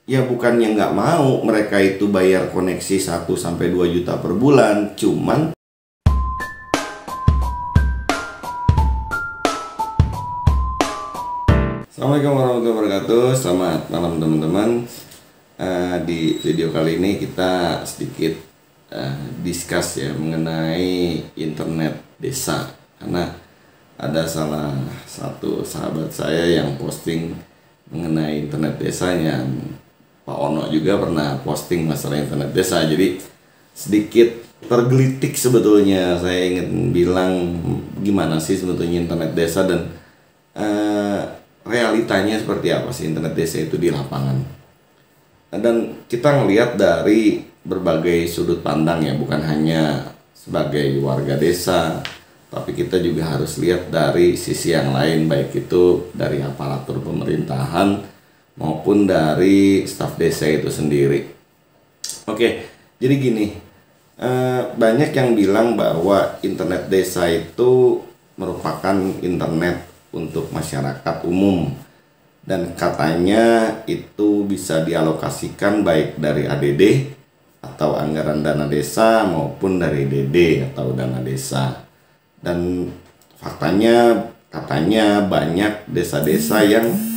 Ya bukannya nggak mau mereka itu bayar koneksi 1 sampai 2 juta per bulan, cuman Assalamualaikum warahmatullahi wabarakatuh. Selamat malam teman-teman. Di video kali ini kita sedikit discuss ya mengenai internet desa, karena ada salah satu sahabat saya yang posting mengenai internet desanya. Pak Ono juga pernah posting masalah internet desa, jadi sedikit tergelitik sebetulnya. Saya ingin bilang gimana sih sebetulnya internet desa dan realitanya seperti apa sih internet desa itu di lapangan. Dan kita ngelihat dari berbagai sudut pandang ya, bukan hanya sebagai warga desa, tapi kita juga harus lihat dari sisi yang lain, baik itu dari aparatur pemerintahan maupun dari staf desa itu sendiri. Oke, jadi gini, banyak yang bilang bahwa internet desa itu merupakan internet untuk masyarakat umum, dan katanya itu bisa dialokasikan baik dari ADD atau anggaran dana desa maupun dari DD atau dana desa. Dan faktanya katanya banyak desa-desa yang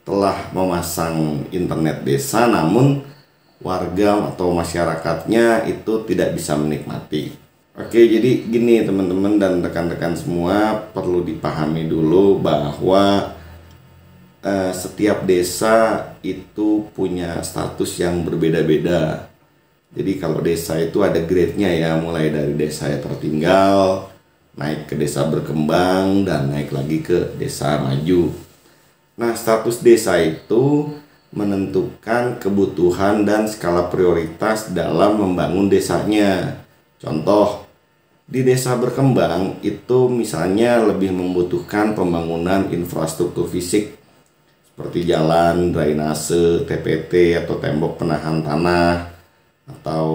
telah memasang internet desa, namun warga atau masyarakatnya itu tidak bisa menikmati. Oke, jadi gini teman-teman dan rekan-rekan semua, perlu dipahami dulu bahwa setiap desa itu punya status yang berbeda-beda. Jadi kalau desa itu ada grade-nya ya, mulai dari desa yang tertinggal, naik ke desa berkembang, dan naik lagi ke desa maju. Nah, status desa itu menentukan kebutuhan dan skala prioritas dalam membangun desanya. Contoh, di desa berkembang itu misalnya lebih membutuhkan pembangunan infrastruktur fisik seperti jalan, drainase, TPT atau tembok penahan tanah, atau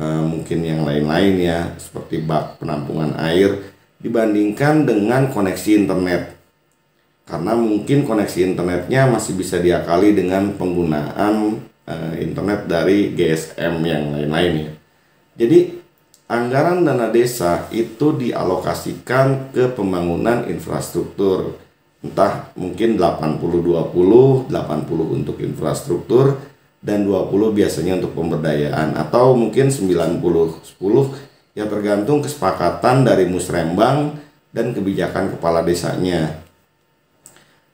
mungkin yang lain-lain ya, seperti bak penampungan air, dibandingkan dengan koneksi internet. Karena mungkin koneksi internetnya masih bisa diakali dengan penggunaan internet dari GSM yang lain-lain ya. Jadi anggaran dana desa itu dialokasikan ke pembangunan infrastruktur, entah mungkin 80-20, 80 untuk infrastruktur dan 20 biasanya untuk pemberdayaan, atau mungkin 90-10 ya, tergantung kesepakatan dari musrembang dan kebijakan kepala desanya.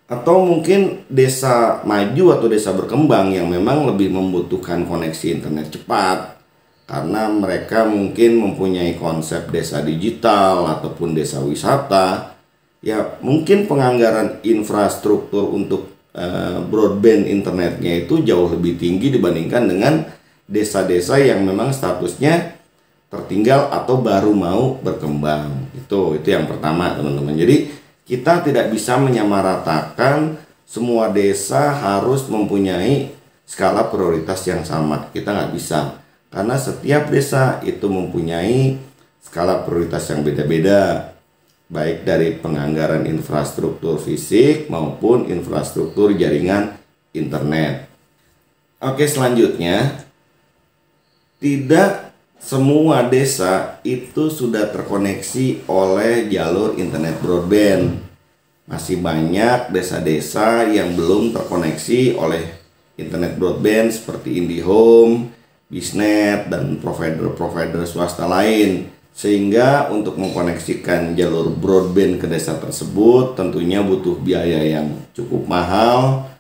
Atau mungkin desa maju atau desa berkembang yang memang lebih membutuhkan koneksi internet cepat, karena mereka mungkin mempunyai konsep desa digital ataupun desa wisata. Ya mungkin penganggaran infrastruktur untuk broadband internetnya itu jauh lebih tinggi dibandingkan dengan desa-desa yang memang statusnya tertinggal atau baru mau berkembang. Itu yang pertama teman-teman. Jadi kita tidak bisa menyamaratakan semua desa harus mempunyai skala prioritas yang sama. Kita nggak bisa, karena setiap desa itu mempunyai skala prioritas yang beda-beda, baik dari penganggaran infrastruktur fisik maupun infrastruktur jaringan internet. Oke, selanjutnya, tidak semua desa itu sudah terkoneksi oleh jalur internet broadband. Masih banyak desa-desa yang belum terkoneksi oleh internet broadband seperti IndiHome, Bisnet, dan provider-provider swasta lain. Sehingga untuk mengkoneksikan jalur broadband ke desa tersebut tentunya butuh biaya yang cukup mahal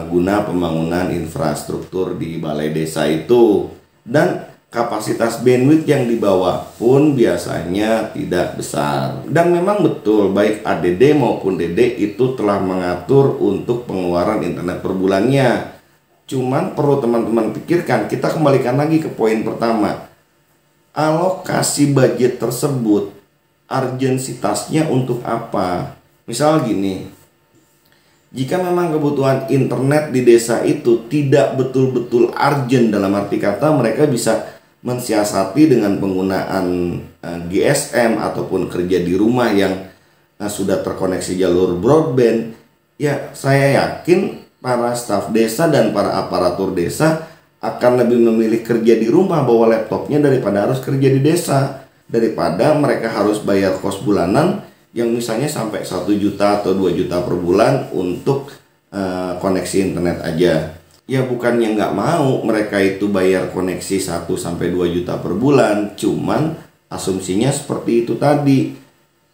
guna pembangunan infrastruktur di balai desa itu. Dan kapasitas bandwidth yang dibawa pun biasanya tidak besar. Dan memang betul, baik ADD maupun DD itu telah mengatur untuk pengeluaran internet per bulannya. Cuman perlu teman-teman pikirkan, kita kembalikan lagi ke poin pertama. Alokasi budget tersebut, urgensitasnya untuk apa? Misal gini, jika memang kebutuhan internet di desa itu tidak betul-betul urgent, dalam arti kata mereka bisa mensiasati dengan penggunaan GSM ataupun kerja di rumah yang sudah terkoneksi jalur broadband, ya saya yakin para staf desa dan para aparatur desa akan lebih memilih kerja di rumah bawa laptopnya daripada harus kerja di desa, daripada mereka harus bayar kos bulanan yang misalnya sampai 1 juta atau 2 juta per bulan untuk koneksi internet aja. Ya bukannya nggak mau mereka itu bayar koneksi 1 sampai 2 juta per bulan, cuman asumsinya seperti itu tadi.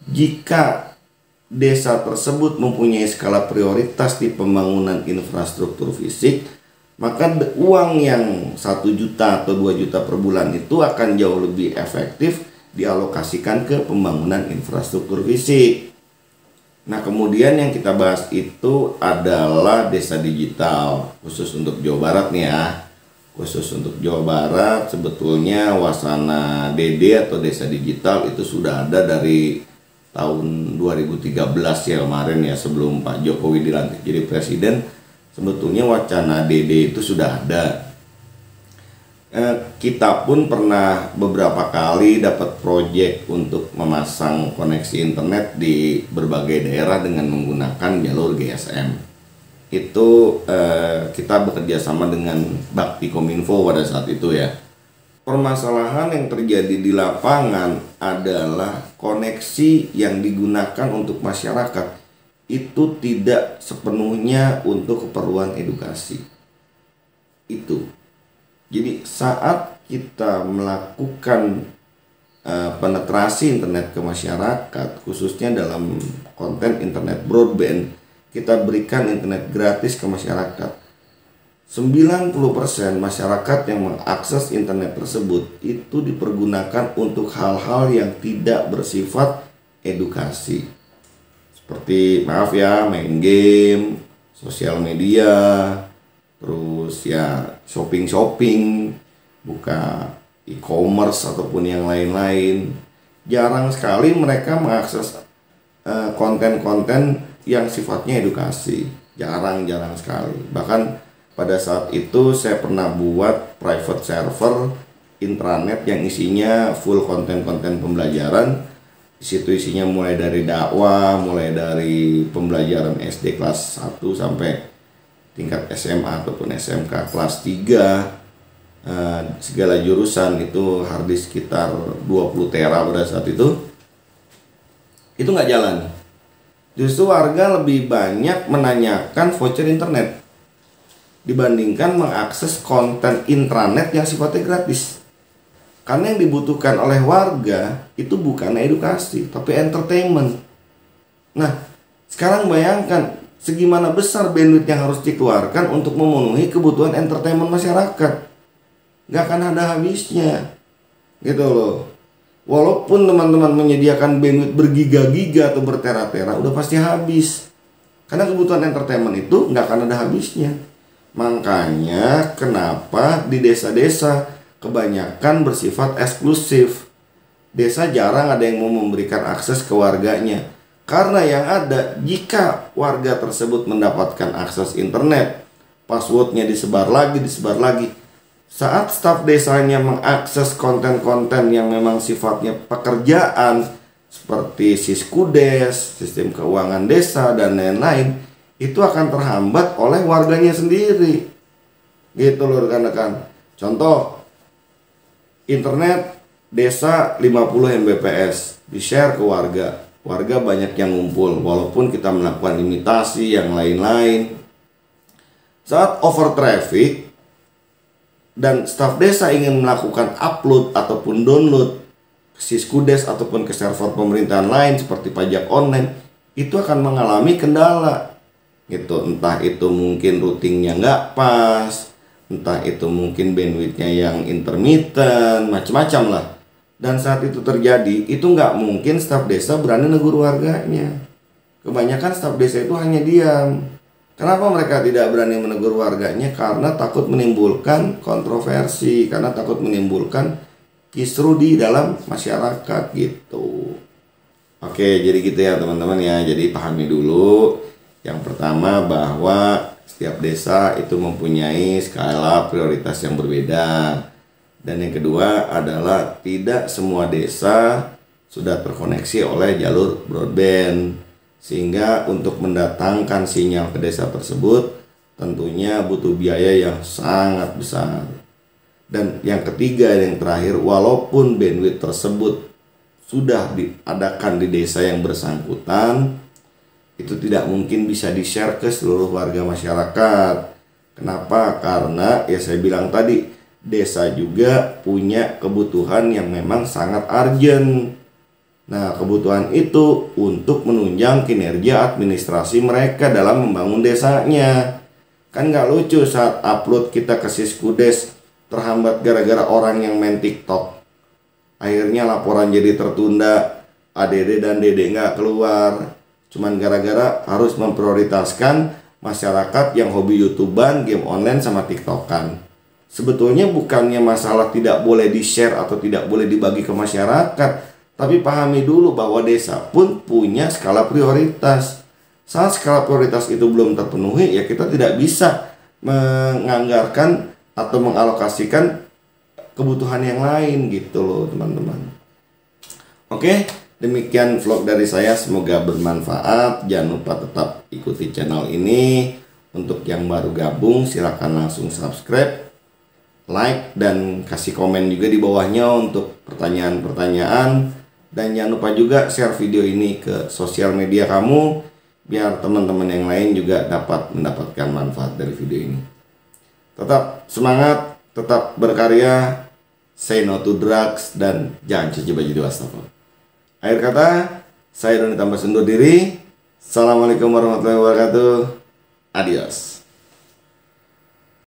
Jika desa tersebut mempunyai skala prioritas di pembangunan infrastruktur fisik, maka uang yang 1 juta atau 2 juta per bulan itu akan jauh lebih efektif dialokasikan ke pembangunan infrastruktur fisik. Nah, kemudian yang kita bahas itu adalah desa digital, khusus untuk Jawa Barat nih ya. Khusus untuk Jawa Barat, sebetulnya Wasana DD atau desa digital itu sudah ada dari tahun 2013 ya kemarin ya, sebelum Pak Jokowi dilantik jadi presiden. Sebetulnya wacana DD itu sudah ada. Kita pun pernah beberapa kali dapat proyek untuk memasang koneksi internet di berbagai daerah dengan menggunakan jalur GSM. Itu kita bekerja sama dengan Bakti Kominfo pada saat itu ya. Permasalahan yang terjadi di lapangan adalah koneksi yang digunakan untuk masyarakat itu tidak sepenuhnya untuk keperluan edukasi. Itu. Jadi saat kita melakukan penetrasi internet ke masyarakat, khususnya dalam konten internet broadband, kita berikan internet gratis ke masyarakat. 90% masyarakat yang mengakses internet tersebut itu dipergunakan untuk hal-hal yang tidak bersifat edukasi. Seperti main game, sosial media, terus ya shopping, buka e-commerce ataupun yang lain-lain. Jarang sekali mereka mengakses konten-konten yang sifatnya edukasi. Jarang sekali. Bahkan pada saat itu saya pernah buat private server intranet yang isinya full konten-konten pembelajaran. Di situ isinya mulai dari dakwah, mulai dari pembelajaran SD kelas 1 sampai tingkat SMA ataupun SMK kelas 3, segala jurusan itu harddisk sekitar 20 tera pada saat itu nggak jalan. Justru warga lebih banyak menanyakan voucher internet dibandingkan mengakses konten intranet yang sifatnya gratis. Karena yang dibutuhkan oleh warga itu bukan edukasi tapi entertainment. Nah, sekarang bayangkan segimana besar bandwidth yang harus dikeluarkan untuk memenuhi kebutuhan entertainment masyarakat. Gak akan ada habisnya. Gitu loh. Walaupun teman-teman menyediakan bandwidth bergiga-giga atau bertera-tera, udah pasti habis. Karena kebutuhan entertainment itu gak akan ada habisnya. Makanya kenapa di desa-desa kebanyakan bersifat eksklusif. Desa jarang ada yang mau memberikan akses ke warganya. Karena yang ada, jika warga tersebut mendapatkan akses internet, passwordnya disebar lagi. Saat staf desanya mengakses konten-konten yang memang sifatnya pekerjaan, seperti Siskudes, sistem keuangan desa, dan lain-lain, itu akan terhambat oleh warganya sendiri. Gitu loh rekan-rekan. Contoh, internet desa 50 Mbps, di-share ke warga. Warga banyak yang ngumpul, walaupun kita melakukan imitasi yang lain-lain. Saat over traffic dan staf desa ingin melakukan upload ataupun download ke Siskudes ataupun ke server pemerintahan lain seperti pajak online, itu akan mengalami kendala. Gitu, entah itu mungkin routingnya nggak pas, entah itu mungkin bandwidthnya yang intermittent, macam-macam lah. Dan saat itu terjadi, itu nggak mungkin staf desa berani negur warganya. Kebanyakan staf desa itu hanya diam. Kenapa mereka tidak berani menegur warganya? Karena takut menimbulkan kontroversi, karena takut menimbulkan kisru di dalam masyarakat gitu. Oke, jadi gitu ya teman-teman ya. Jadi pahami dulu. Yang pertama bahwa setiap desa itu mempunyai skala prioritas yang berbeda. Dan yang kedua adalah tidak semua desa sudah terkoneksi oleh jalur broadband. Sehingga untuk mendatangkan sinyal ke desa tersebut tentunya butuh biaya yang sangat besar. Dan yang ketiga dan yang terakhir, walaupun bandwidth tersebut sudah diadakan di desa yang bersangkutan, itu tidak mungkin bisa di-share ke seluruh warga masyarakat. Kenapa? Karena ya saya bilang tadi, desa juga punya kebutuhan yang memang sangat urgent. Nah, kebutuhan itu untuk menunjang kinerja administrasi mereka dalam membangun desanya. Kan nggak lucu saat upload kita ke Siskudes terhambat gara-gara orang yang main TikTok. Akhirnya laporan jadi tertunda, ADD dan DD nggak keluar. Cuman gara-gara harus memprioritaskan masyarakat yang hobi YouTuber, game online, sama TikTokan. Sebetulnya bukannya masalah tidak boleh di-share atau tidak boleh dibagi ke masyarakat, tapi pahami dulu bahwa desa pun punya skala prioritas. Saat skala prioritas itu belum terpenuhi, ya kita tidak bisa menganggarkan atau mengalokasikan kebutuhan yang lain gitu loh teman-teman. Oke, demikian vlog dari saya, semoga bermanfaat. Jangan lupa tetap ikuti channel ini. Untuk yang baru gabung silahkan langsung subscribe, like, dan kasih komen juga di bawahnya untuk pertanyaan-pertanyaan. Dan jangan lupa juga share video ini ke sosial media kamu, biar teman-teman yang lain juga dapat mendapatkan manfaat dari video ini. Tetap semangat, tetap berkarya, say no to drugs, dan jangan cuci baju di wastafel. Akhir kata, saya Doni Tambah undur diri. Assalamualaikum warahmatullahi wabarakatuh. Adios.